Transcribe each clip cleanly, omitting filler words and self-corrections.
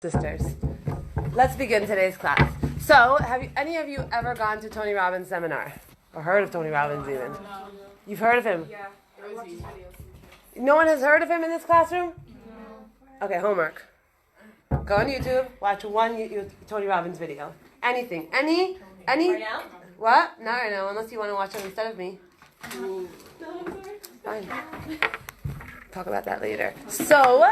Sisters, let's begin today's class. So, have any of you ever gone to Tony Robbins' seminar? Or heard of Tony Robbins even? You've heard of him? Yeah, I watch his videos. No one has heard of him in this classroom? No. Okay, homework. Go on YouTube, watch one Tony Robbins video. Anything. Any? Right now? What? Not right now, unless you want to watch him instead of me. Fine. Talk about that later. So,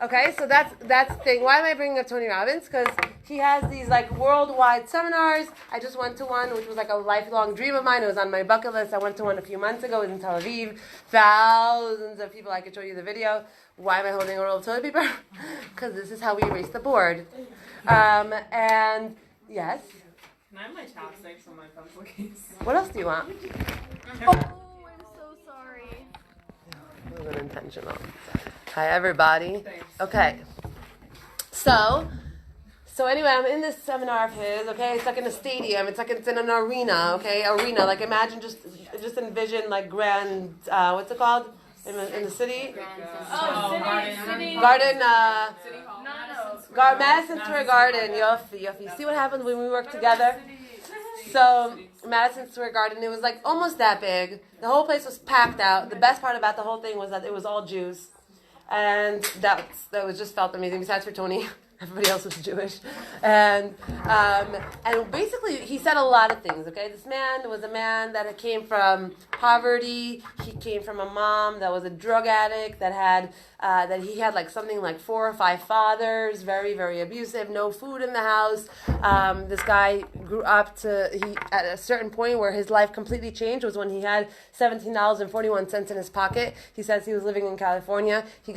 okay, so that's the thing. Why am I bringing up Tony Robbins? Because he has these like worldwide seminars. I just went to one, which was like a lifelong dream of mine. It was on my bucket list. I went to one a few months ago. It was in Tel Aviv. Thousands of people. I could show you the video. Why am I holding a roll of toilet paper? Because this is how we erase the board. And yes. Can I have my chopsticks on my pencil case? What else do you want? Oh, I'm so sorry. It was unintentional. Hi, everybody. Thanks. Okay. So anyway, I'm in this seminar of his, okay? It's like in a stadium. It's like it's in an arena, okay? Arena. Like imagine just envision like grand, what's it called? In the city? City. Garden, City Hall. Madison Square Garden. Yofi. See what happens when we work together? So, Madison Square Garden, it was like almost that big. The whole place was packed out. The best part about the whole thing was that it was all Jews. And that was just felt amazing, besides for Tony. Everybody else was Jewish. And basically, he said a lot of things, okay? This man was a man that came from poverty. He came from a mom that was a drug addict, that he had like something like 4 or 5 fathers, very, very abusive, no food in the house. This guy grew up at a certain point where his life completely changed was when he had $17.41 in his pocket. He says he was living in California. He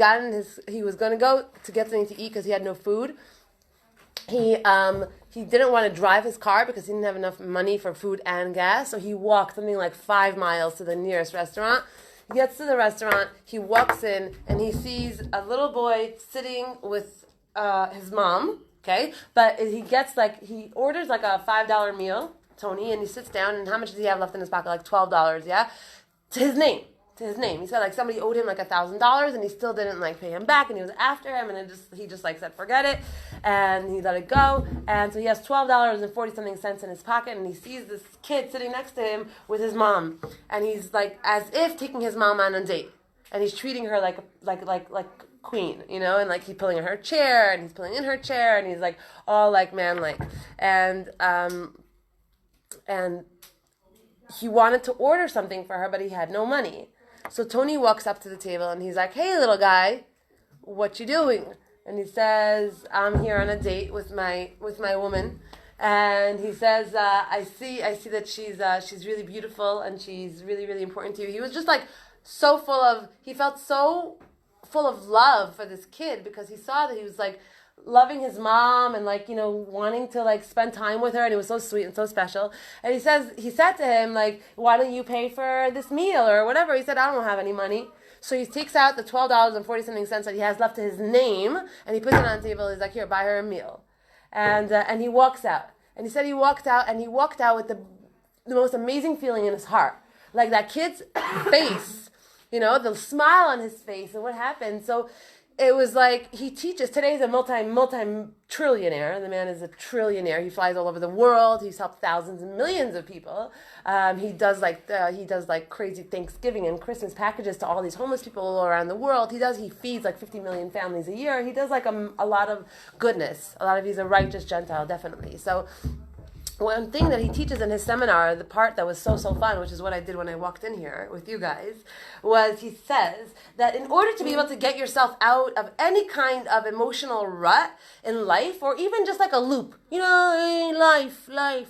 was going to go to get something to eat because he had no food. He didn't want to drive his car because he didn't have enough money for food and gas, so he walked something like 5 miles to the nearest restaurant. He gets to the restaurant, he walks in, and he sees a little boy sitting with his mom, okay? But he orders like a $5 meal, Tony, and he sits down, and how much does he have left in his pocket? Like $12, yeah? To his name. He said like somebody owed him like $1,000 and he still didn't like pay him back, and he was after him, and he just like said forget it, and he let it go. And so he has $12.40 in his pocket, and he sees this kid sitting next to him with his mom, and he's like as if taking his mom on a date, and he's treating her like queen, you know, and like he's pulling in her chair and he's pulling in her chair, and he's like all like man-like, and he wanted to order something for her, but he had no money. So Tony walks up to the table and he's like, "Hey, little guy, what you doing?" And he says, "I'm here on a date with my woman." And he says, "I see that she's really beautiful and she's really, really important to you." He was just like he felt so full of love for this kid because he saw that he was like loving his mom and like, you know, wanting to like spend time with her, and it was so sweet and so special. And he said to him like, "Why don't you pay for this meal or whatever?" He said, "I don't have any money." So he takes out the $12.40 that he has left to his name, and he puts it on the table. He's like, "Here, buy her a meal," and he walks out. And he said he walked out with the most amazing feeling in his heart, like that kid's face, you know, the smile on his face, and what happened. So it was like he teaches. Today he's a multi-trillionaire. The man is a trillionaire. He flies all over the world. He's helped thousands and millions of people. He does like crazy Thanksgiving and Christmas packages to all these homeless people all around the world. He feeds like 50 million families a year. He does like a lot of goodness. He's a righteous Gentile, definitely. So one thing that he teaches in his seminar, the part that was so fun, which is what I did when I walked in here with you guys, was he says that in order to be able to get yourself out of any kind of emotional rut in life, or even just like a loop, you know, life, like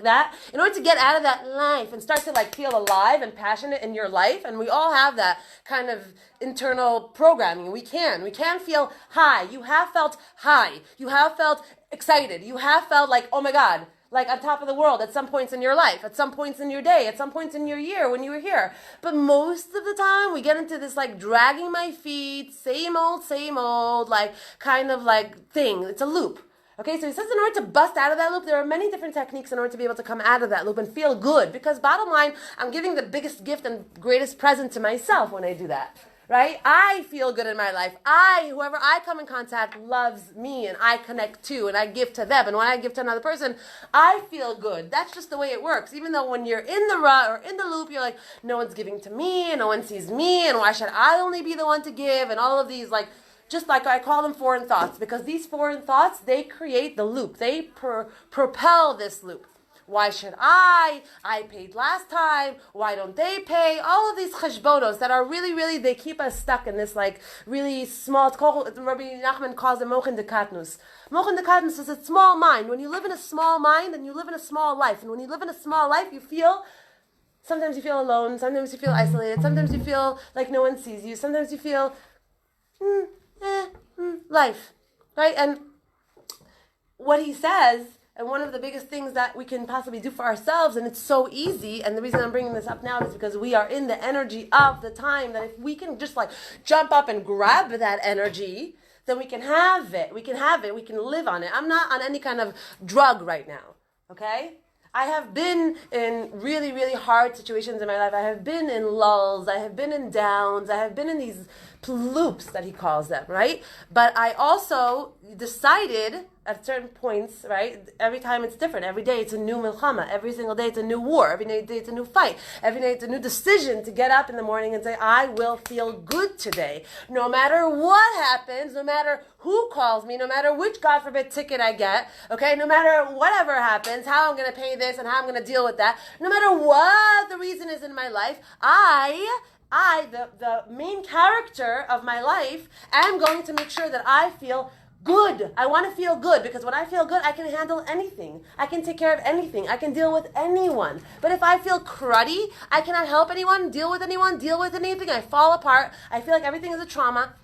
that, in order to get out of that life and start to like feel alive and passionate in your life, and we all have that kind of internal programming. We can feel high. You have felt high. You have felt excited. You have felt like, oh my God, like on top of the world at some points in your life, at some points in your day, at some points in your year when you were here. But most of the time we get into this like dragging my feet, same old, like kind of like thing. It's a loop. Okay, so he says in order to bust out of that loop, there are many different techniques in order to be able to come out of that loop and feel good. Because bottom line, I'm giving the biggest gift and greatest present to myself when I do that. right? I feel good in my life. Whoever I come in contact loves me, and I connect to, and I give to them. And when I give to another person, I feel good. That's just the way it works. Even though when you're in the rut or in the loop, you're like, no one's giving to me, and no one sees me, and why should I only be the one to give? And all of these, like, just like I call them foreign thoughts, because these foreign thoughts, they create the loop. They propel this loop. Why should I? I paid last time. Why don't they pay? All of these cheshbonos that are really, really, they keep us stuck in this like really small, Rabbi Nachman calls it mochin de katnus. Mochin de katnus is a small mind. When you live in a small mind, then you live in a small life. And when you live in a small life, sometimes you feel alone, sometimes you feel isolated, sometimes you feel like no one sees you, sometimes you feel, life, right? And what he says, and one of the biggest things that we can possibly do for ourselves, and it's so easy, and the reason I'm bringing this up now is because we are in the energy of the time, that if we can just like jump up and grab that energy, then we can have it. We can live on it. I'm not on any kind of drug right now, okay? I have been in really, really hard situations in my life. I have been in lulls. I have been in downs. I have been in these loops that he calls them, right? But I also decided at certain points, right? Every time it's different. Every day it's a new milchama. Every single day it's a new war. Every day it's a new fight. Every day it's a new decision to get up in the morning and say, I will feel good today. No matter what happens, no matter who calls me, no matter which, God forbid, ticket I get, okay? No matter whatever happens, how I'm going to pay this and how I'm going to deal with that, no matter what the reason is in my life, the main character of my life, am going to make sure that I feel good. I want to feel good, because when I feel good, I can handle anything. I can take care of anything. I can deal with anyone. But if I feel cruddy, I cannot help anyone, deal with anything. I fall apart. I feel like everything is a trauma.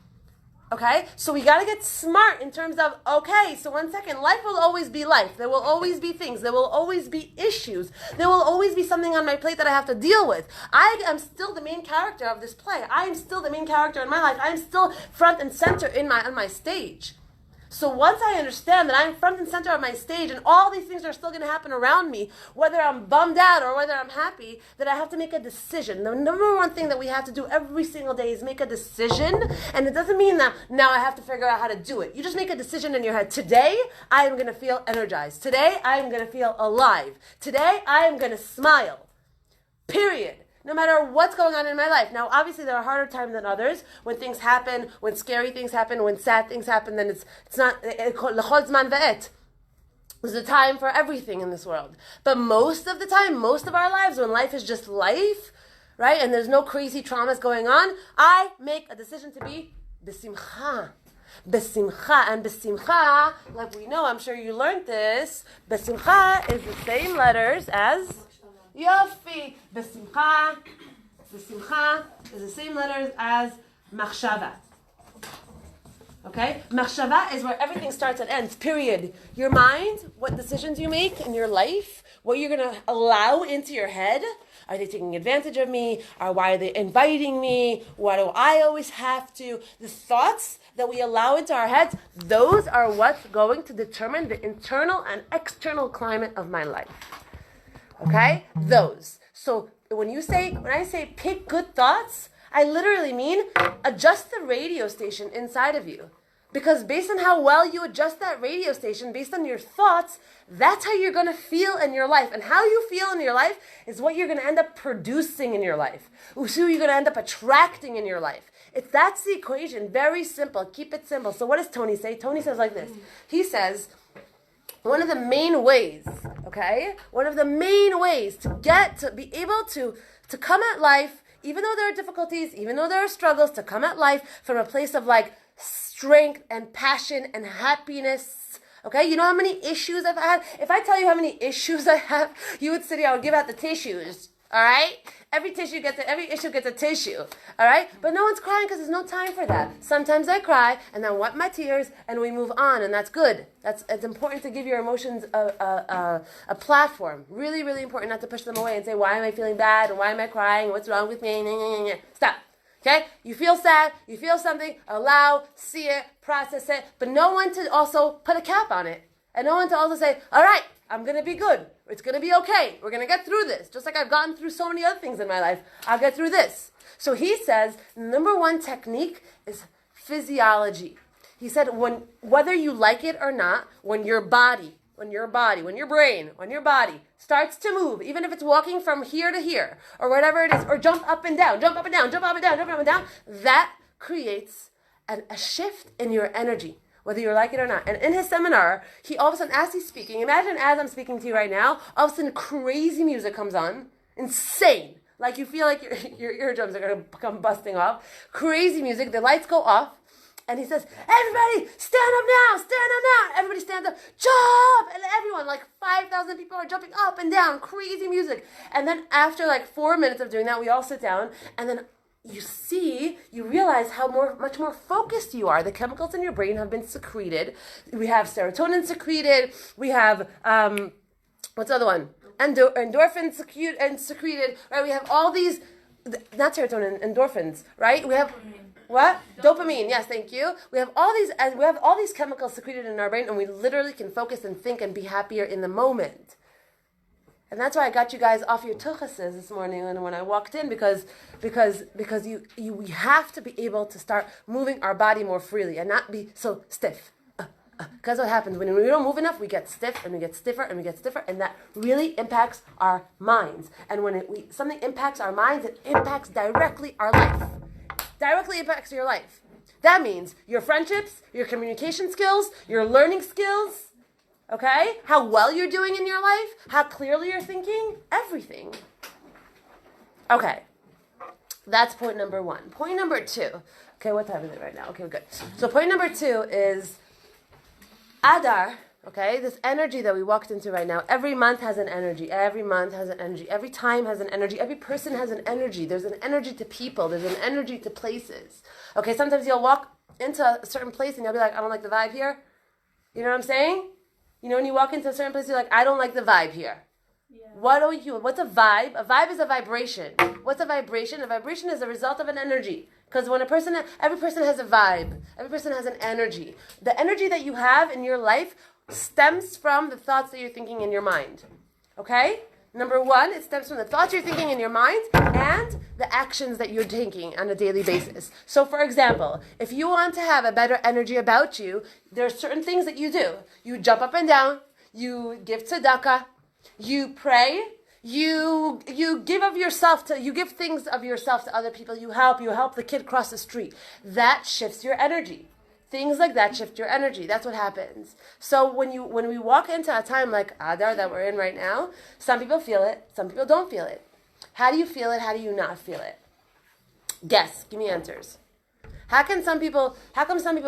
Okay? So we got to get smart in terms of, okay, so 1 second, life will always be life. There will always be things. There will always be issues. There will always be something on my plate that I have to deal with. I am still the main character of this play. I am still the main character in my life. I am still front and center on my stage. So once I understand that I'm front and center of my stage and all these things are still going to happen around me, whether I'm bummed out or whether I'm happy, that I have to make a decision. The number one thing that we have to do every single day is make a decision. And it doesn't mean that now I have to figure out how to do it. You just make a decision in your head. Today, I am going to feel energized. Today, I am going to feel alive. Today, I am going to smile. Period. No matter what's going on in my life. Now, obviously, there are harder times than others. When things happen, when scary things happen, when sad things happen, then it's not l'chol zman ve'et. There's a time for everything in this world. But most of the time, most of our lives, when life is just life, right, and there's no crazy traumas going on, I make a decision to be besimcha. Besimcha. And besimcha, like we know, I'm sure you learned this, besimcha is the same letters as Yofi. Besimcha is the same letters as machshava. Okay? Machshava is where everything starts and ends, period. Your mind, what decisions you make in your life, what you're going to allow into your head. Are they taking advantage of me? Or why are they inviting me? Why do I always have to? The thoughts that we allow into our heads, those are what's going to determine the internal and external climate of my life. Okay? Those. So when I say pick good thoughts, I literally mean adjust the radio station inside of you. Because based on how well you adjust that radio station, based on your thoughts, that's how you're going to feel in your life. And how you feel in your life is what you're going to end up producing in your life. It's who you're going to end up attracting in your life. That's the equation. Very simple. Keep it simple. So what does Tony say? Tony says like this. He says, one of the main ways to be able to come at life, even though there are difficulties, even though there are struggles, to come at life from a place of like strength and passion and happiness. Okay, you know how many issues I've had? If I tell you how many issues I have, you would sit here, I would give out the tissues. All right? Every issue gets a tissue. All right? But no one's crying because there's no time for that. Sometimes I cry and then wipe my tears and we move on, and that's good. It's important to give your emotions a platform. Really, really important not to push them away and say, why am I feeling bad? And why am I crying? What's wrong with me? Stop. Okay? You feel sad, you feel something, allow, see it, process it, but no one to also put a cap on it. And no one to also say, all right, I'm going to be good. It's going to be okay. We're going to get through this. Just like I've gotten through so many other things in my life, I'll get through this. So he says, number one technique is physiology. He said, whether you like it or not, when your brain, when your body starts to move, even if it's walking from here to here, or whatever it is, or jump up and down, that creates a shift in your energy, whether you like it or not. And in his seminar, he all of a sudden, as he's speaking, imagine as I'm speaking to you right now, all of a sudden crazy music comes on, insane. Like you feel like your eardrums are going to come busting off. Crazy music, the lights go off. And he says, everybody, stand up now. Everybody stands up, jump. And everyone, like 5,000 people are jumping up and down, crazy music. And then after like 4 minutes of doing that, we all sit down. And then you realize how much more focused you are. The chemicals in your brain have been secreted. We have serotonin secreted. We have, what's the other one? Endorphins secreted, right? We have all these, not serotonin, endorphins, right? We have... What? Dopamine. Yes, thank you. We have all these chemicals secreted in our brain, and we literally can focus and think and be happier in the moment. And that's why I got you guys off your tuchases this morning when I walked in, because we have to be able to start moving our body more freely and not be so stiff. Because what happens when we don't move enough, we get stiff and we get stiffer and we get stiffer, and that really impacts our minds. And when something impacts our minds, it impacts directly our life. Directly impacts your life. That means your friendships, your communication skills, your learning skills, okay? How well you're doing in your life, how clearly you're thinking, everything. Okay, that's point number one. Point number two. Okay, what time is it right now? Okay, good. So point number two is ADAR. Okay, this energy that we walked into right now, every month has an energy. Every month has an energy. Every time has an energy. Every person has an energy. There's an energy to people. There's an energy to places. Okay, sometimes you'll walk into a certain place and you'll be like, I don't like the vibe here. You know what I'm saying? You know, when you walk into a certain place, you're like, I don't like the vibe here. Yeah. What's a vibe? A vibe is a vibration. What's a vibration? A vibration is a result of an energy. Because when every person has a vibe. Every person has an energy. The energy that you have in your life stems from the thoughts that you're thinking in your mind. Okay? Number one, it stems from the thoughts you're thinking in your mind and the actions that you're taking on a daily basis. So, for example, if you want to have a better energy about you, there are certain things that you do. You jump up and down. You give tzedakah. You pray. You give of yourself you give things of yourself to other people. You help the kid cross the street. That shifts your energy. Things like that shift your energy. That's what happens. So when we walk into a time like Adar that we're in right now, some people feel it, some people don't feel it. How do you feel it? How do you not feel it? Guess. Give me answers. How come some people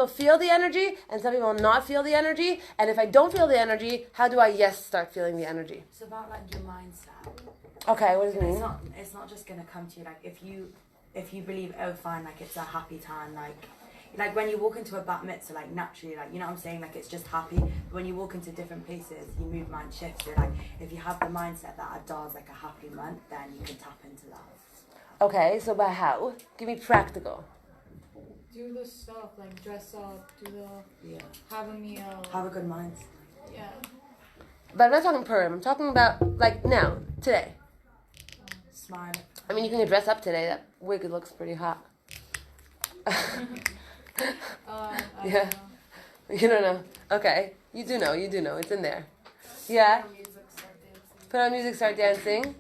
feel the energy and some people not feel the energy? And if I don't feel the energy, how do I start feeling the energy? It's about like your mindset. Okay, what does it mean? It's not just gonna come to you like if you believe, oh fine, like it's a happy time, like when you walk into a bat mitzvah, like naturally, like, you know what I'm saying, like it's just happy. But when you walk into different places, your mood mind shifts. So like if you have the mindset that Adar is like a happy month, then you can tap into that. Okay, so by how? Give me practical. Do the stuff, like dress up, have a meal. Have a good mind. Yeah. But I'm not talking Purim. I'm talking about like now, today. Smile. I mean, you can dress up today. That wig looks pretty hot. Yeah. You don't know. Okay. You do know. It's in there. Yeah. Put on music, start dancing.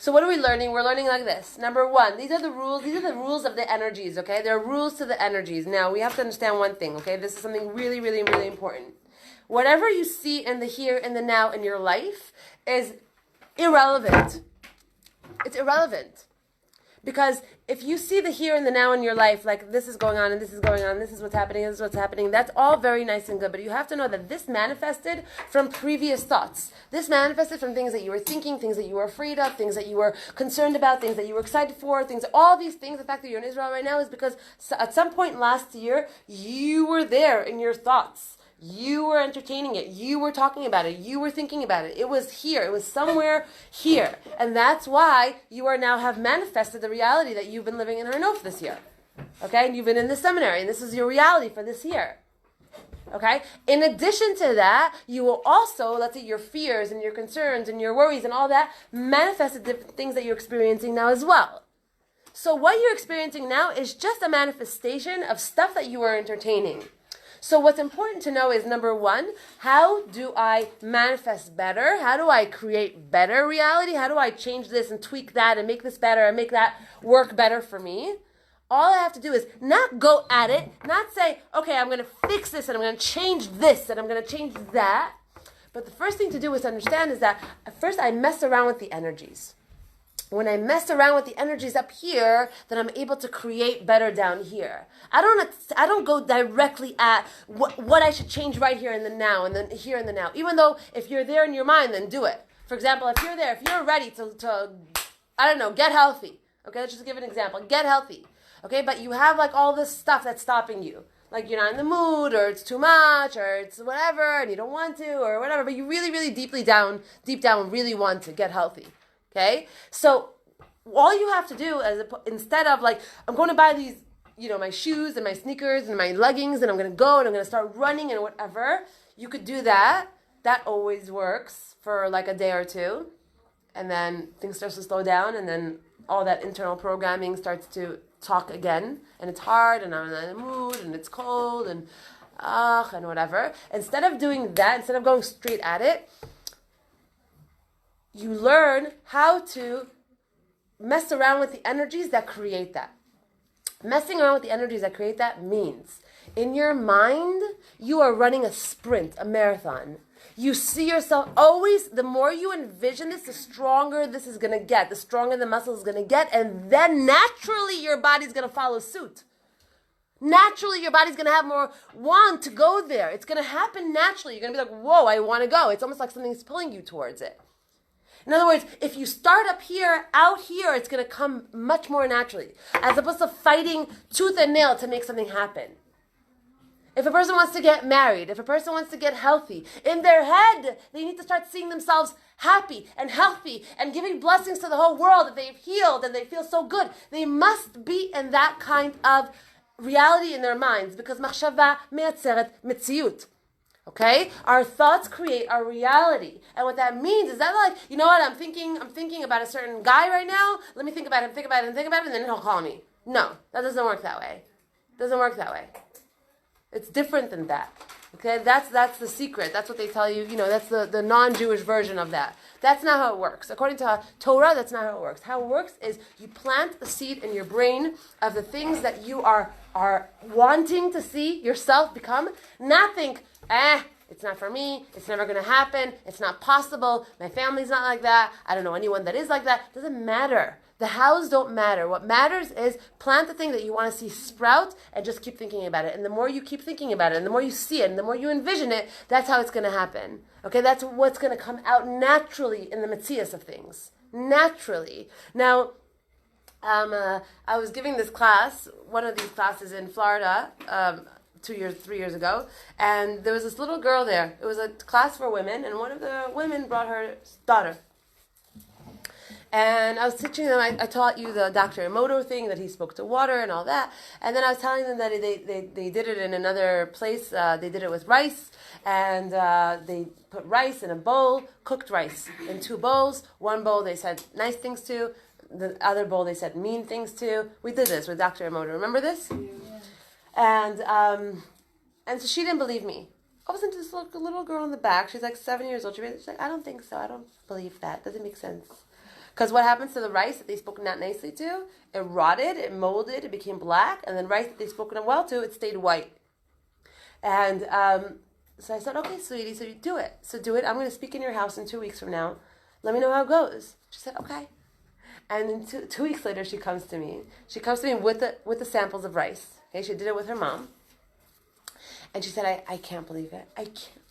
So what are we learning? We're learning like this. Number one, these are the rules. These are the rules of the energies, okay? There are rules to the energies. Now, we have to understand one thing, okay? This is something really, really, really important. Whatever you see in the here and the now in your life is irrelevant. It's irrelevant. Because if you see the here and the now in your life, like this is going on and this is going on, this is what's happening, that's all very nice and good. But you have to know that this manifested from previous thoughts. This manifested from things that you were thinking, things that you were afraid of, things that you were concerned about, things that you were excited for, all these things. The fact that you're in Israel right now is because at some point last year, you were there in your thoughts. You were entertaining it. You were talking about it. You were thinking about it. It was here. It was somewhere here. And that's why you are now have manifested the reality that you've been living in Harnof this year. Okay? And you've been in this seminary. And this is your reality for this year. Okay? In addition to that, you will also, let's say your fears and your concerns and your worries and all that, manifest the different things that you're experiencing now as well. So what you're experiencing now is just a manifestation of stuff that you are entertaining. So what's important to know is, number one, how do I manifest better? How do I create better reality? How do I change this and tweak that and make this better and make that work better for me? All I have to do is not go at it, not say, okay, I'm going to fix this and I'm going to change this and I'm going to change that. But the first thing to do is to understand is that at first I mess around with the energies. When I mess around with the energies up here, then I'm able to create better down here. I don't go directly at what I should change right here in the now and then here in the now. Even though if you're there in your mind, then do it. For example, if you're ready to I don't know, get healthy. Okay, let's just give an example. Get healthy. Okay, but you have like all this stuff that's stopping you. Like you're not in the mood, or it's too much, or it's whatever, and you don't want to, or whatever. But you really, really deep down, really want to get healthy. Okay, so all you have to do is instead of like, I'm going to buy these, my shoes and my sneakers and my leggings, and I'm going to go and I'm going to start running and whatever. You could do that. That always works for like a day or two, and then things start to slow down, and then all that internal programming starts to talk again, and it's hard, and I'm not in the mood, and it's cold, and whatever. Instead of doing that, instead of going straight at it, you learn how to mess around with the energies that create that. Messing around with the energies that create that means in your mind, you are running a sprint, a marathon. You see yourself always, the more you envision this, the stronger this is going to get, the stronger the muscle is going to get, and then naturally your body's going to follow suit. Naturally, your body's going to have more want to go there. It's going to happen naturally. You're going to be like, whoa, I want to go. It's almost like something's pulling you towards it. In other words, if you start up here, out here, it's going to come much more naturally, as opposed to fighting tooth and nail to make something happen. If a person wants to get married, if a person wants to get healthy, in their head, they need to start seeing themselves happy and healthy and giving blessings to the whole world that they've healed and they feel so good. They must be in that kind of reality in their minds, because machshava meyatzeret metziut. Okay? Our thoughts create our reality. And what that means is that, like, you know what, I'm thinking about a certain guy right now. Let me think about him, and then he'll call me. No, that doesn't work that way. It doesn't work that way. It's different than that. Okay? That's the secret. That's what they tell you. That's the non-Jewish version of that. That's not how it works. According to Torah, that's not how it works. How it works is you plant the seed in your brain of the things that you are wanting to see yourself become. Not think, it's not for me, it's never going to happen, it's not possible, my family's not like that, I don't know anyone that is like that. It doesn't matter. The hows don't matter. What matters is plant the thing that you want to see sprout and just keep thinking about it. And the more you keep thinking about it, and the more you see it, and the more you envision it, that's how it's going to happen. Okay, that's what's going to come out naturally in the metzias of things. Naturally. Now, I was giving this class, one of these classes in Florida, 3 years ago, and there was this little girl there. It was a class for women, and one of the women brought her daughter. And I was teaching them, I taught you the Dr. Emoto thing, that he spoke to water and all that. And then I was telling them that they did it in another place. They did it with rice. And they put rice in a bowl, cooked rice in 2 bowls. One bowl they said nice things to. The other bowl they said mean things to. We did this with Dr. Emoto. Remember this? Yeah. And so she didn't believe me. All of a sudden, this little girl in the back, she's like 7 years old. She's like, I don't think so. I don't believe that. Doesn't make sense. Because what happens to the rice that they spoke not nicely to? It rotted, it molded, it became black, and then rice that they spoke well to, it stayed white. And so I said, okay, sweetie, so you do it. So do it. I'm going to speak in your house in 2 weeks from now. Let me know how it goes. She said, okay. And then 2 weeks later, she comes to me. She comes to me with the samples of rice. Okay, she did it with her mom. And she said, I can't believe it. I can't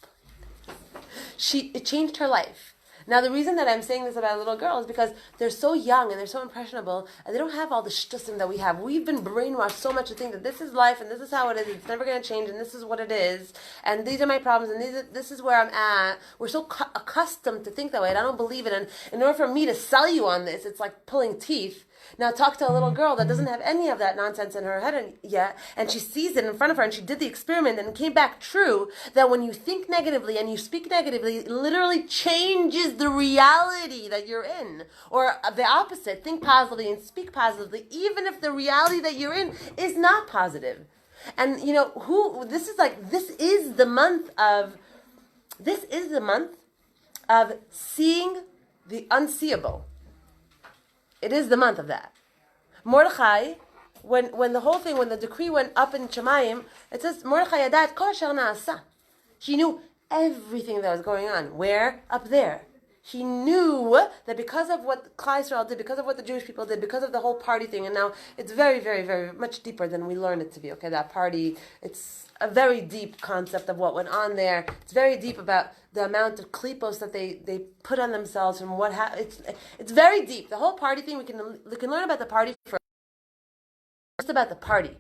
believe it. It changed her life. Now, the reason that I'm saying this about a little girl is because they're so young and they're so impressionable, and they don't have all the shtussim that we have. We've been brainwashed so much to think that this is life, and this is how it is, it's never going to change, and this is what it is, and these are my problems, and this is where I'm at. We're so accustomed to think that way, and I don't believe it. And in order for me to sell you on this, it's like pulling teeth. Now talk to a little girl that doesn't have any of that nonsense in her head yet, and she sees it in front of her, and she did the experiment, and it came back true that when you think negatively and you speak negatively, it literally changes the reality that you're in. Or the opposite, think positively and speak positively, even if the reality that you're in is not positive. And this is the month of seeing the unseeable. It is the month of that. Mordechai, when the decree went up in Shemayim, it says, Mordechai yadat kol asher na'asa. He knew everything that was going on. Where? Up there. He knew that because of what Klal Yisrael did, because of what the Jewish people did, because of the whole party thing, and now it's very, very, very much deeper than we learned it to be, okay? That party, it's a very deep concept of what went on there. It's very deep about the amount of klipos that they put on themselves and what happened. It's very deep. The whole party thing, we can learn about the party first about the party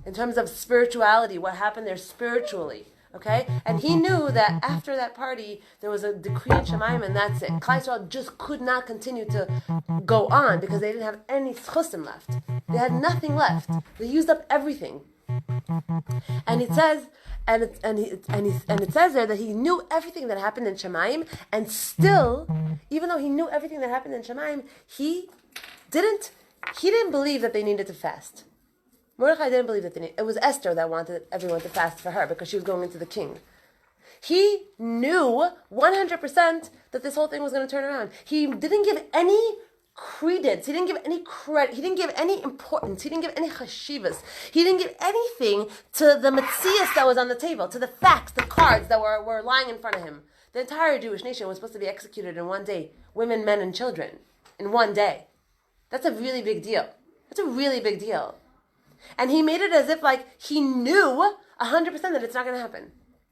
in terms of spirituality, what happened there spiritually. Okay? And he knew that after that party, there was a decree in Shemayim, and that's it. Klal Yisrael just could not continue to go on because they didn't have any schusim left. They had nothing left. They used up everything. And it says, and it says there that he knew everything that happened in Shemayim, and still, even though he knew everything that happened in Shemayim, he didn't believe that they needed to fast. Mordechai didn't believe that it was Esther that wanted everyone to fast for her because she was going into the king. He knew 100% that this whole thing was going to turn around. He didn't give any credence. He didn't give any credit. He didn't give any importance. He didn't give any chashivas. He didn't give anything to the metzias that was on the table, to the facts, the cards that were lying in front of him. The entire Jewish nation was supposed to be executed in one day. Women, men, and children. In one day. That's a really big deal. That's a really big deal. And he made it as if he knew 100% that it's not going to happen.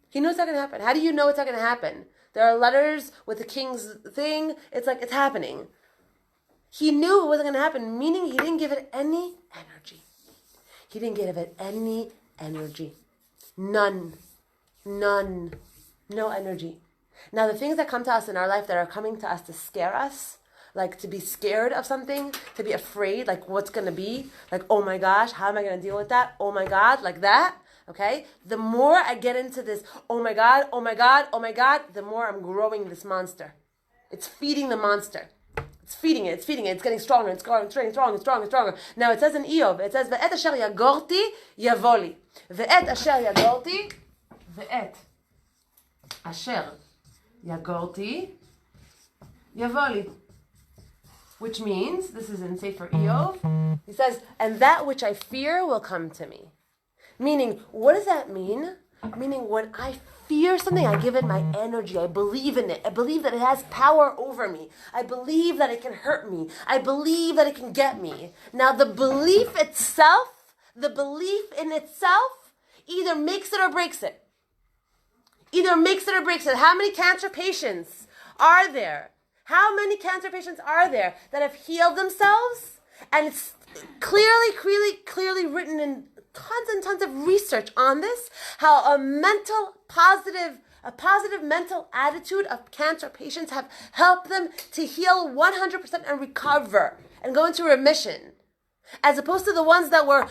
He knew it's not going to happen. How do you know it's not going to happen? There are letters with the king's thing. It's it's happening. He knew it wasn't going to happen, meaning he didn't give it any energy. He didn't give it any energy. None. No energy. Now, the things that come to us in our life that are coming to us to scare us, to be scared of something, to be afraid, what's going to be, oh my gosh, how am I going to deal with that? Oh my God, like that, okay? The more I get into this, oh my God, oh my God, oh my God, the more I'm growing this monster. It's feeding the monster. It's feeding it, it's getting stronger, it's getting stronger. Now it says in Eov, it says, Ve'et asher yagorti yavoli. Ve'et asher yagorti, ve'et asher yagorti yavoli. Which means, this is in Sefer Eov, he says, and that which I fear will come to me. Meaning, what does that mean? Meaning, when I fear something, I give it my energy. I believe in it. I believe that it has power over me. I believe that it can hurt me. I believe that it can get me. Now, the belief in itself, either makes it or breaks it. How many cancer patients are there? How many cancer patients are there that have healed themselves? And it's clearly written in tons and tons of research on this, how a positive mental attitude of cancer patients have helped them to heal 100% and recover and go into remission. As opposed to the ones that were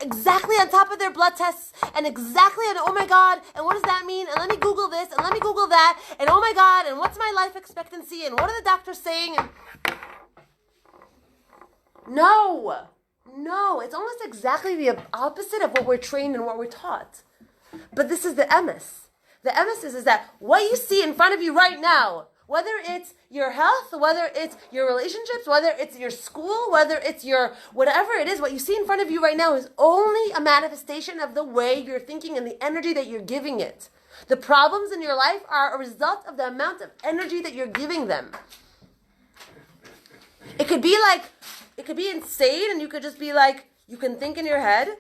exactly on top of their blood tests and exactly on, oh my God, and what does that mean? And let me Google this, and let me Google that, and oh my God, and what's my life expectancy, and what are the doctors saying? And No, it's almost exactly the opposite of what we're trained and what we're taught. But this is the emes. The emes is that what you see in front of you right now, whether it's your health, whether it's your relationships, whether it's your school, whether it's your whatever it is, what you see in front of you right now is only a manifestation of the way you're thinking and the energy that you're giving it. The problems in your life are a result of the amount of energy that you're giving them. It could be insane, and you could just be you can think in your head.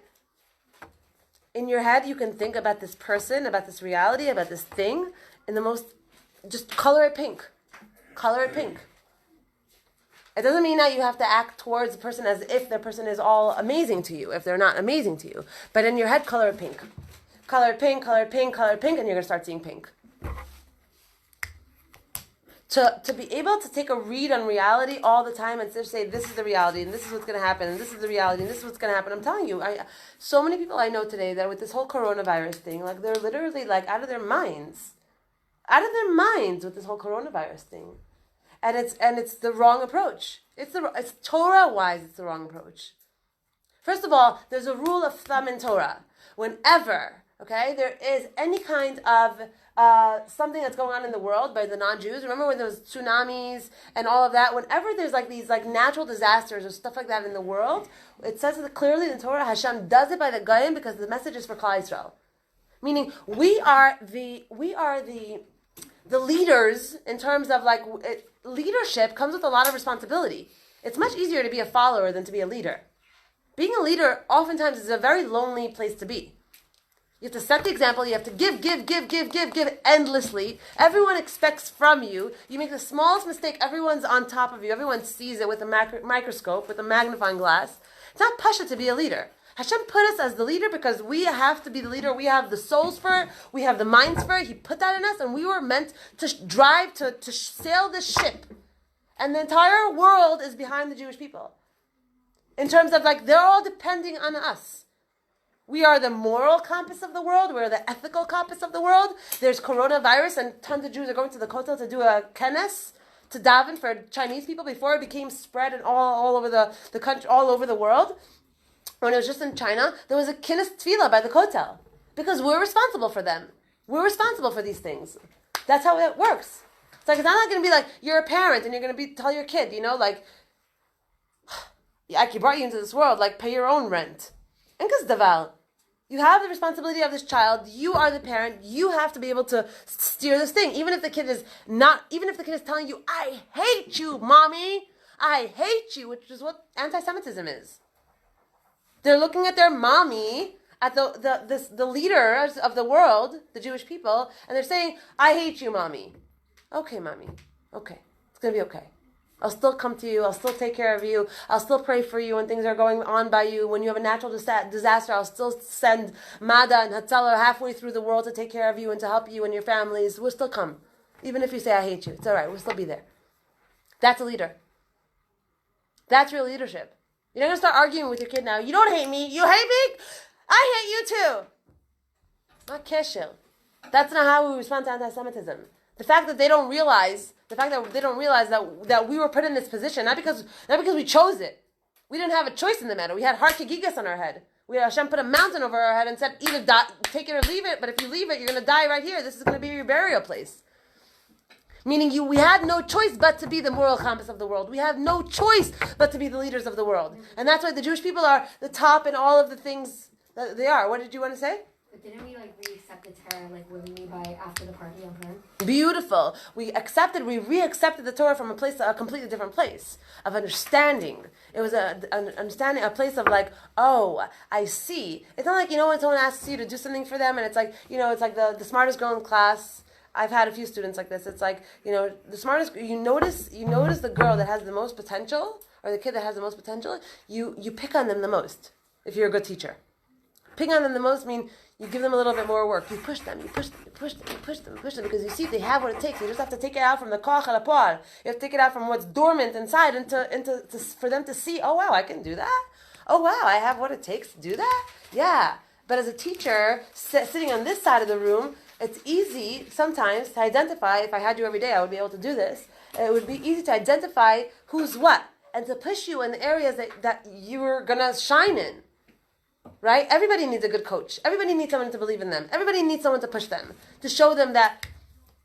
In your head, you can think about this person, about this reality, about this thing, in the most, just color it pink. Color it pink. It doesn't mean that you have to act towards the person as if the person is all amazing to you, if they're not amazing to you. But in your head, color it pink. Color it pink, color it pink, color it pink, and you're going to start seeing pink. to be able to take a read on reality all the time and just say, this is the reality, and this is what's going to happen, and this is the reality, and this is what's going to happen. I'm telling you, so many people I know today that with this whole coronavirus thing, like they're literally like out of their minds with this whole coronavirus thing. And it's the wrong approach. It's Torah-wise, it's the wrong approach. First of all, there's a rule of thumb in Torah. Whenever, there is any kind of something that's going on in the world by the non-Jews. Remember when there was tsunamis and all of that? Whenever there's like these like natural disasters or stuff like that in the world, it says it clearly in Torah, Hashem does it by the Goyim because the message is for Klal Yisrael. Meaning we are the leaders in terms of like leadership comes with a lot of responsibility. It's much easier to be a follower than to be a leader. Being a leader oftentimes is a very lonely place to be. You have to set the example. You have to give endlessly. Everyone expects from you. You make the smallest mistake, everyone's on top of you. Everyone sees it with a microscope, with a magnifying glass. It's not pasha to be a leader. Hashem put us as the leader because we have to be the leader. We have the souls for it. We have the minds for it. He put that in us, and we were meant to drive, to sail this ship. And the entire world is behind the Jewish people. In terms of like, they're all depending on us. We are the moral compass of the world. We're the ethical compass of the world. There's coronavirus, and tons of Jews are going to the Kotel to do a kenes, to daven for Chinese people before it became spread and all over the country, all over the world. When it was just in China, there was a kenes tefillah by the Kotel because we're responsible for them. We're responsible for these things. That's how it works. It's like, it's not going to be like you're a parent and you're going to tell your kid, like, I brought you into this world, like pay your own rent. Enkas daval. You have the responsibility of this child. You are the parent. You have to be able to steer this thing. Even if the kid is telling you, I hate you, mommy. I hate you, which is what anti-Semitism is. They're looking at their mommy, at the leaders of the world, the Jewish people, and they're saying, I hate you, mommy. Okay, mommy. Okay. It's going to be okay. I'll still come to you. I'll still take care of you. I'll still pray for you when things are going on by you. When you have a natural disaster, I'll still send Mada and Hatzalah halfway through the world to take care of you and to help you and your families. We'll still come. Even if you say, I hate you. It's all right. We'll still be there. That's a leader. That's real leadership. You're not going to start arguing with your kid now. You don't hate me. You hate me? I hate you too. Not keshil. That's not how we respond to anti-Semitism. The fact that they don't realize that we were put in this position, not because we chose it. We didn't have a choice in the matter. We had har kegigas on our head. Hashem put a mountain over our head and said, either take it or leave it, but if you leave it, you're going to die right here. This is going to be your burial place. Meaning we had no choice but to be the moral compass of the world. We have no choice but to be the leaders of the world. And that's why the Jewish people are the top in all of the things that they are. What did you want to say? But didn't we re-accept the Torah willingly by after the party on Purim? Beautiful. We re-accepted the Torah from a completely different place of understanding. It was an understanding, a place of like, oh, I see. It's not like, when someone asks you to do something for them and it's like, it's like the smartest girl in class. I've had a few students like this. It's like, the smartest, you notice the girl that has the most potential or the kid that has the most potential, you pick on them the most if you're a good teacher. Pick on them the most mean you give them a little bit more work. You push them because you see they have what it takes. You just have to take it out from the koach al hapa'al. You have to take it out from what's dormant inside for them to see, oh wow, I can do that. Oh wow, I have what it takes to do that. Yeah. But as a teacher, sitting on this side of the room, it's easy sometimes to identify, if I had you every day, I would be able to do this. It would be easy to identify who's what and to push you in the areas that you're going to shine in. Right? Everybody needs a good coach. Everybody needs someone to believe in them. Everybody needs someone to push them, to show them that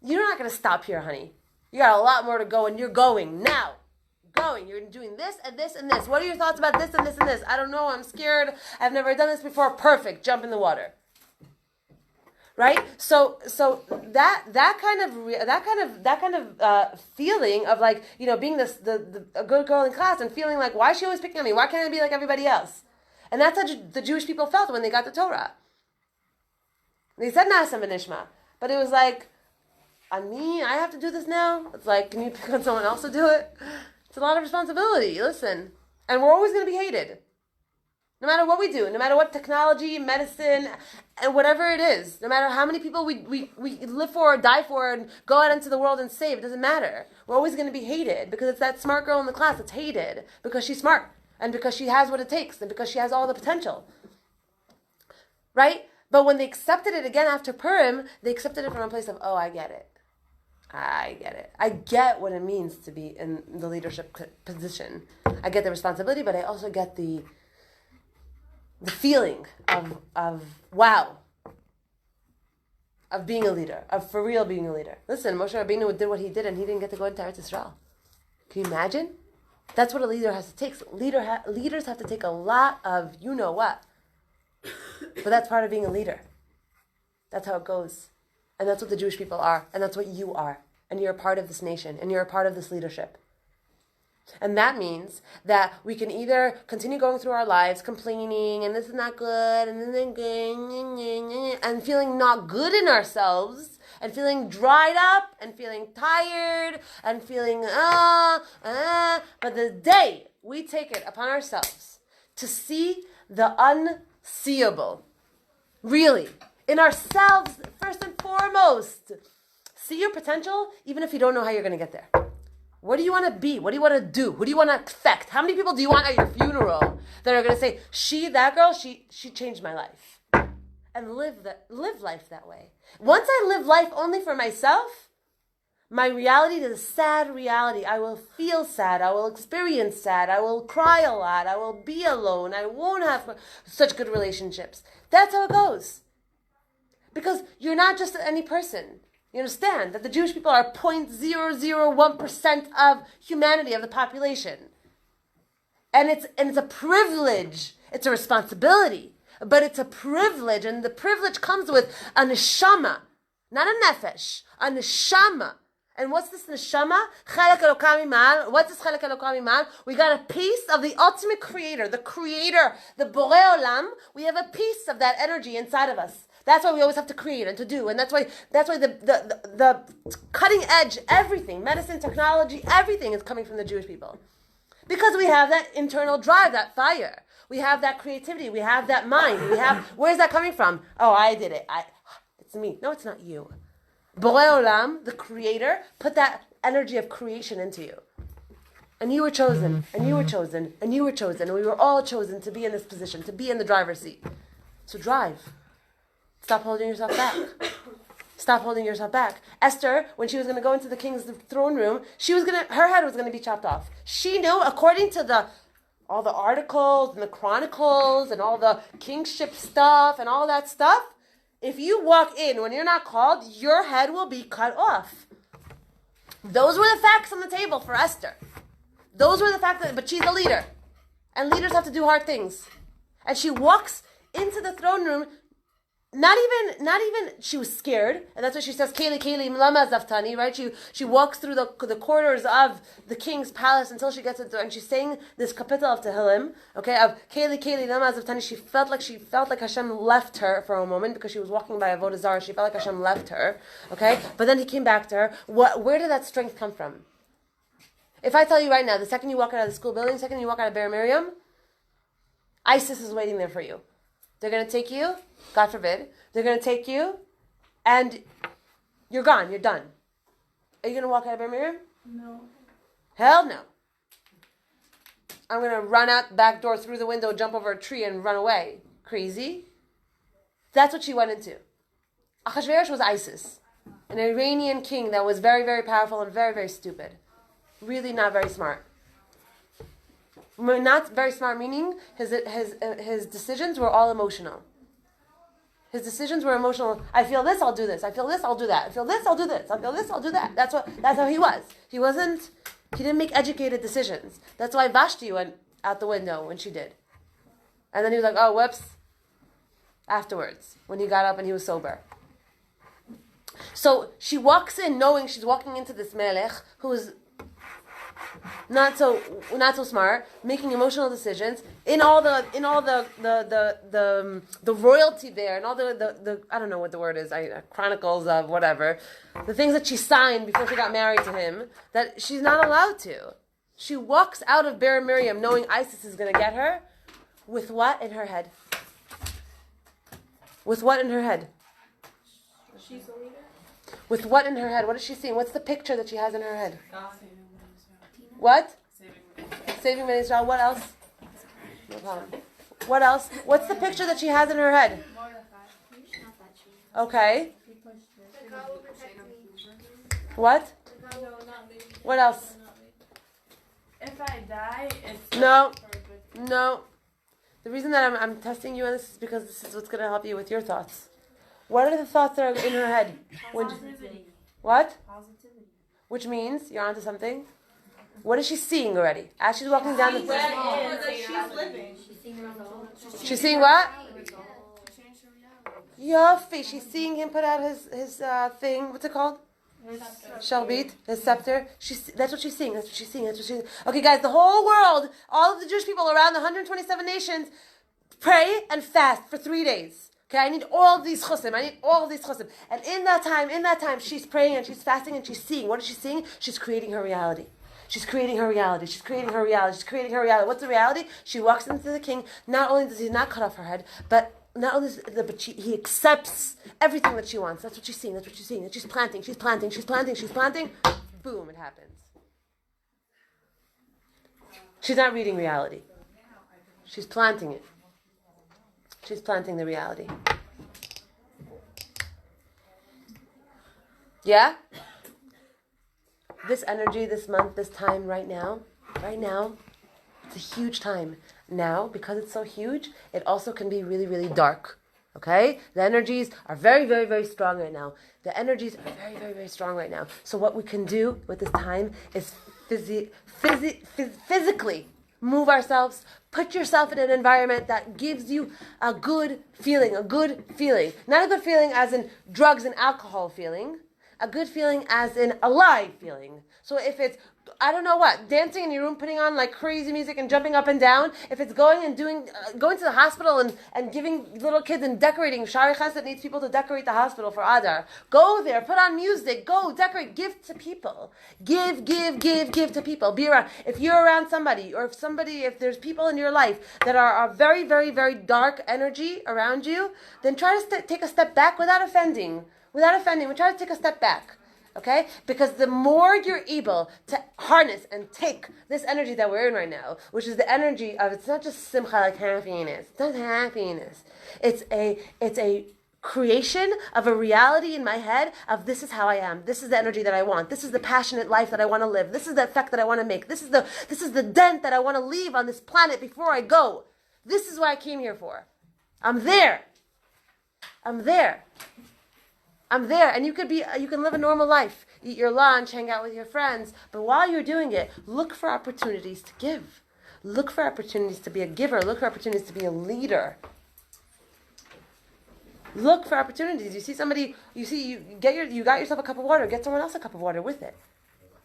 you're not going to stop here, honey. You got a lot more to go, and you're going now. You're doing this and this and this. What are your thoughts about this and this and this? I don't know. I'm scared. I've never done this before. Perfect. Jump in the water. Right? So that kind of feeling of like, being a good girl in class and feeling like, why is she always picking on me? Why can't I be like everybody else? And that's how the Jewish people felt when they got the Torah. They said Na'aseh v'nishma, but it was like, I have to do this now? It's like, can you pick on someone else to do it? It's a lot of responsibility, listen. And we're always going to be hated. No matter what we do, no matter what technology, medicine, and whatever it is, no matter how many people we live for or die for and go out into the world and save, it doesn't matter. We're always going to be hated because it's that smart girl in the class that's hated because she's smart and because she has what it takes and because she has all the potential. Right? But when they accepted it again after Purim, they accepted it from a place of, oh, I get it. I get it. I get what it means to be in the leadership position. I get the responsibility, but I also get the feeling of wow, of being a leader, of for real being a leader. Listen, Moshe Rabbeinu did what he did and he didn't get to go into Eretz Yisrael. Can you imagine? That's what a leader has to take. Leaders have to take a lot of you know what. But that's part of being a leader. That's how it goes. And that's what the Jewish people are. And that's what you are. And you're a part of this nation. And you're a part of this leadership. And that means that we can either continue going through our lives complaining and this is not good and then and feeling not good in ourselves and feeling dried up and feeling tired and feeling but the day we take it upon ourselves to see the unseeable, really, in ourselves first and foremost, see your potential even if you don't know how you're going to get there. What do you want to be? What do you want to do? Who do you want to affect? How many people do you want at your funeral that are going to say, that girl, she changed my life. And live life that way. Once I live life only for myself, my reality is a sad reality. I will feel sad. I will experience sad. I will cry a lot. I will be alone. I won't have such good relationships. That's how it goes. Because you're not just any person. You understand that the Jewish people are 0.001% of humanity, of the population. And it's a privilege. It's a responsibility. But it's a privilege. And the privilege comes with a neshama. Not a nefesh. A neshama. And what's this neshama? Chelek Elokam Imal. What's this Chelek Elokam Imal? We got a piece of the ultimate creator, the Borei Olam. We have a piece of that energy inside of us. That's why we always have to create and to do, and that's why the cutting edge, everything, medicine, technology, everything is coming from the Jewish people, because we have that internal drive, that fire, we have that creativity, we have that mind, where's that coming from? Oh, I did it. It's me. No, it's not you. Borei Olam, the creator, put that energy of creation into you, and you were chosen, and you were chosen, and you were chosen, and we were all chosen to be in this position, to be in the driver's seat. So drive. Stop holding yourself back. Stop holding yourself back. Esther, when she was going to go into the king's throne room, her head was going to be chopped off. She knew, according to all the articles and the chronicles and all the kingship stuff and all that stuff, if you walk in when you're not called, your head will be cut off. Those were the facts on the table for Esther. Those were the facts, but she's a leader. And leaders have to do hard things. And she walks into the throne room. Not even, she was scared, and that's why she says, Keli, Lama Zaftani, right? She walks through the corridors of the king's palace until she gets to the door, and she's saying this kapitel of Tehillim, okay, of Keli, Lama Zaftani. She felt like Hashem left her for a moment because she was walking by Avodah Zarah. She felt like Hashem left her, okay? But then he came back to her. Where did that strength come from? If I tell you right now, the second you walk out of the school building, the second you walk out of Ber Miriam, ISIS is waiting there for you. They're going to take you, God forbid, they're going to take you, and you're gone, you're done. Are you going to walk out of Ber Miriam? No. Hell no. I'm going to run out the back door through the window, jump over a tree, and run away. Crazy? That's what she went into. Achashverosh was ISIS, an Iranian king that was very, very powerful and very, very stupid. Really not very smart. Not very smart, meaning his decisions were all emotional. His decisions were emotional. I feel this, I'll do this. I feel this, I'll do that. I feel this, I'll do this. I feel this, I'll do that. That's how he was. He didn't make educated decisions. That's why Vashti went out the window when she did. And then he was like, oh, whoops. Afterwards, when he got up and he was sober. So she walks in knowing she's walking into this melech who's not so smart, making emotional decisions in all the royalty there and all the I don't know what the word is, chronicles of whatever, the things that she signed before she got married to him that she's not allowed to. She walks out of Ber Miriam knowing ISIS is going to get her With what in her head? With what in her head? She's a leader. With what in her head? What is she seeing? What's the picture that she has in her head? What? Saving Bnei Israel. What else? No problem. What else? What's the picture that she has in her head? Okay. What? What else? If I die, it's No. for a good. No. The reason that I'm testing you on this is because this is what's going to help you with your thoughts. What are the thoughts that are in her head? Positivity. What? Positivity. Which means you're onto something. What is she seeing already? As she's walking down the... She's living. She's seeing what? Yofi. She's seeing him put out his thing. What's it called? Shalbit, his scepter. That's what she's seeing. That's what she's seeing. That's what she's. Okay, guys, the whole world, all of the Jewish people around the 127 nations, pray and fast for 3 days. Okay, I need all of these chusim. I need all of these chusim. And in that time, she's praying and she's fasting and she's seeing. What is she seeing? She's creating her reality. She's creating her reality. She's creating her reality. She's creating her reality. What's the reality? She walks into the king. Not only does he not cut off her head, but not only he accepts everything that she wants. That's what she's seeing. That's what she's seeing. And she's planting. She's planting. She's planting. She's planting. Boom! It happens. She's not reading reality. She's planting it. She's planting the reality. Yeah? This energy, this month, this time, right now, it's a huge time. Now, because it's so huge, it also can be really, really dark. Okay? The energies are very, very, very strong right now. The energies are very, very, very strong right now. So what we can do with this time is physically move ourselves, put yourself in an environment that gives you a good feeling. Not a good feeling as in drugs and alcohol feeling, a good feeling as in alive feeling. So if it's, I don't know what, dancing in your room, putting on like crazy music and jumping up and down, if it's going to the hospital and giving little kids and decorating, Shari Chesed needs people to decorate the hospital for ADAR. Go there, put on music, go decorate, give to people. Give to people. Be around. If you're around somebody, or if there's people in your life that are a very, very, very dark energy around you, then try to take a step back without offending. We try to take a step back. Okay? Because the more you're able to harness and take this energy that we're in right now, which is the energy of, it's not just simcha, like happiness. It's not happiness. It's a creation of a reality in my head of this is how I am. This is the energy that I want. This is the passionate life that I want to live. This is the effect that I want to make. This is the dent that I want to leave on this planet before I go. This is what I came here for. I'm there. And you can live a normal life, eat your lunch, hang out with your friends, but while you're doing it, look for opportunities to give. Look for opportunities to be a giver. Look for opportunities to be a leader. Look for opportunities. You see somebody, you got yourself a cup of water, get someone else a cup of water with it.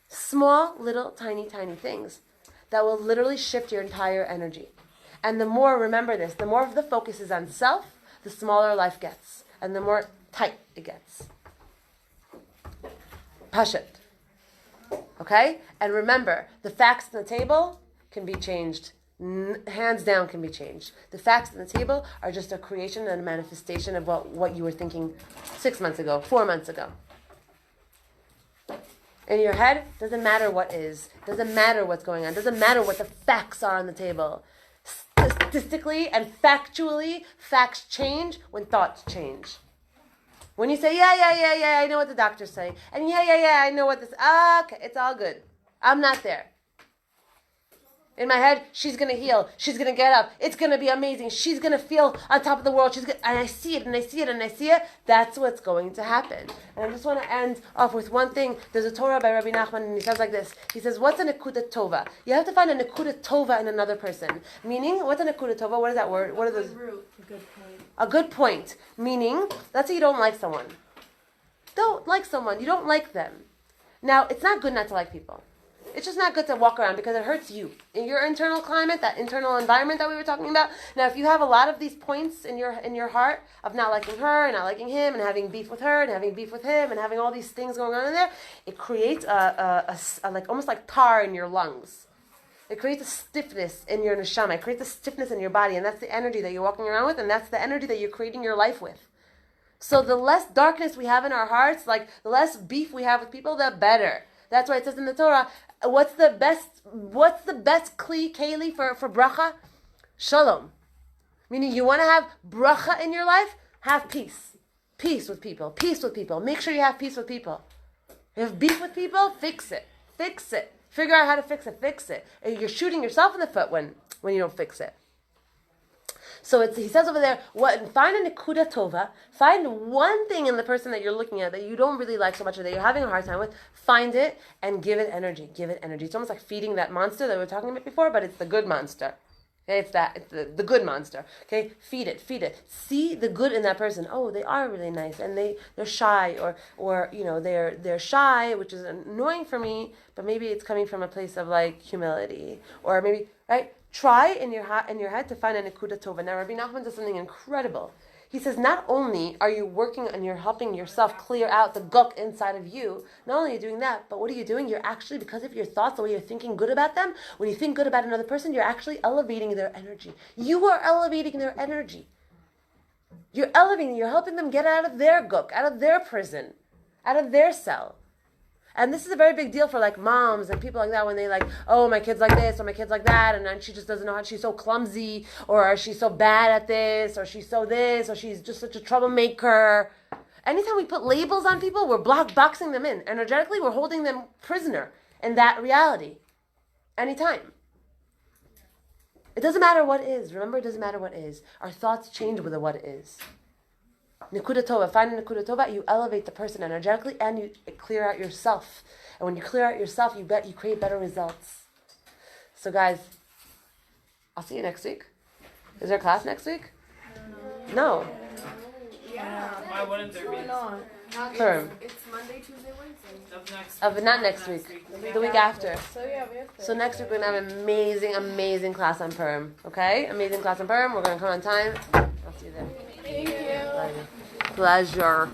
Small, little, tiny things that will literally shift your entire energy. And the more, remember this, the more the focus is on self, the smaller life gets. And the more tight it gets. Pashat. Okay? And remember, the facts on the table can be changed. Hands down can be changed. The facts on the table are just a creation and a manifestation of what you were thinking 6 months ago, 4 months ago. In your head, doesn't matter what is. Doesn't matter what's going on. Doesn't matter what the facts are on the table. Statistically and factually, facts change when thoughts change. When you say, yeah, I know what the doctors say. And yeah, I know what this, okay, it's all good. I'm not there. In my head, she's going to heal. She's going to get up. It's going to be amazing. She's going to feel on top of the world. And I see it. That's what's going to happen. And I just want to end off with one thing. There's a Torah by Rabbi Nachman, and he says like this. He says, what's a nekuda tova? You have to find a nekuda tova in another person. Meaning, what's a nekuda tova? What is that word? What are those? A good point. Meaning, let's say you don't like someone. You don't like them. Now, it's not good not to like people. It's just not good to walk around because it hurts you. In your internal climate, that internal environment that we were talking about. Now, if you have a lot of these points in your heart of not liking her and not liking him and having beef with her and having beef with him and having all these things going on in there, it creates a like almost like tar in your lungs. It creates a stiffness in your neshama. It creates a stiffness in your body, and that's the energy that you're walking around with, and that's the energy that you're creating your life with. So the less darkness we have in our hearts, like the less beef we have with people, the better. That's why it says in the Torah, what's the best keli for bracha? Shalom. Meaning you want to have bracha in your life, have peace. Peace with people. Peace with people. Make sure you have peace with people. You have beef with people, fix it. Fix it. Figure out how to fix it. Fix it. You're shooting yourself in the foot when you don't fix it. So he says over there, find a nekuda tova, find one thing in the person that you're looking at that you don't really like so much or that you're having a hard time with, find it and give it energy. Give it energy. It's almost like feeding that monster that we were talking about before, but it's the good monster. Okay, it's the good monster. Okay, feed it. See the good in that person. Oh, they are really nice, and they're shy, or they're shy, which is annoying for me. But maybe it's coming from a place of like humility, or maybe right. Try in your head to find a nekuda tova. Now, Rabbi Nachman does something incredible. He says, not only are you working and you're helping yourself clear out the guk inside of you, not only are you doing that, but what are you doing? You're actually, because of your thoughts, the way you're thinking good about them, when you think good about another person, you're actually elevating their energy. You are elevating their energy. You're helping them get out of their guk, out of their prison, out of their cell. And this is a very big deal for like moms and people like that when they like, oh, my kid's like this or my kid's like that, and then she just doesn't know how, she's so clumsy, or she's so bad at this, or she's so this, or she's just such a troublemaker. Anytime we put labels on people, we're boxing them in. Energetically, we're holding them prisoner in that reality. Anytime. It doesn't matter what is. Remember, it doesn't matter what is. Our thoughts change with what is. Nekuda tova, find a nekuda tova, you elevate the person energetically and you clear out yourself. And when you clear out yourself, you create better results. So guys, I'll see you next week. Is there a class next week? No. Yeah. Why wouldn't there be? Firm. It's Monday, Tuesday, Wednesday. Not next week. The week after. So yeah, we have to. So next week we're going to have an amazing class on perm. Okay? Amazing class on perm. We're going to come on time. I'll see you there. Thank you. Pleasure.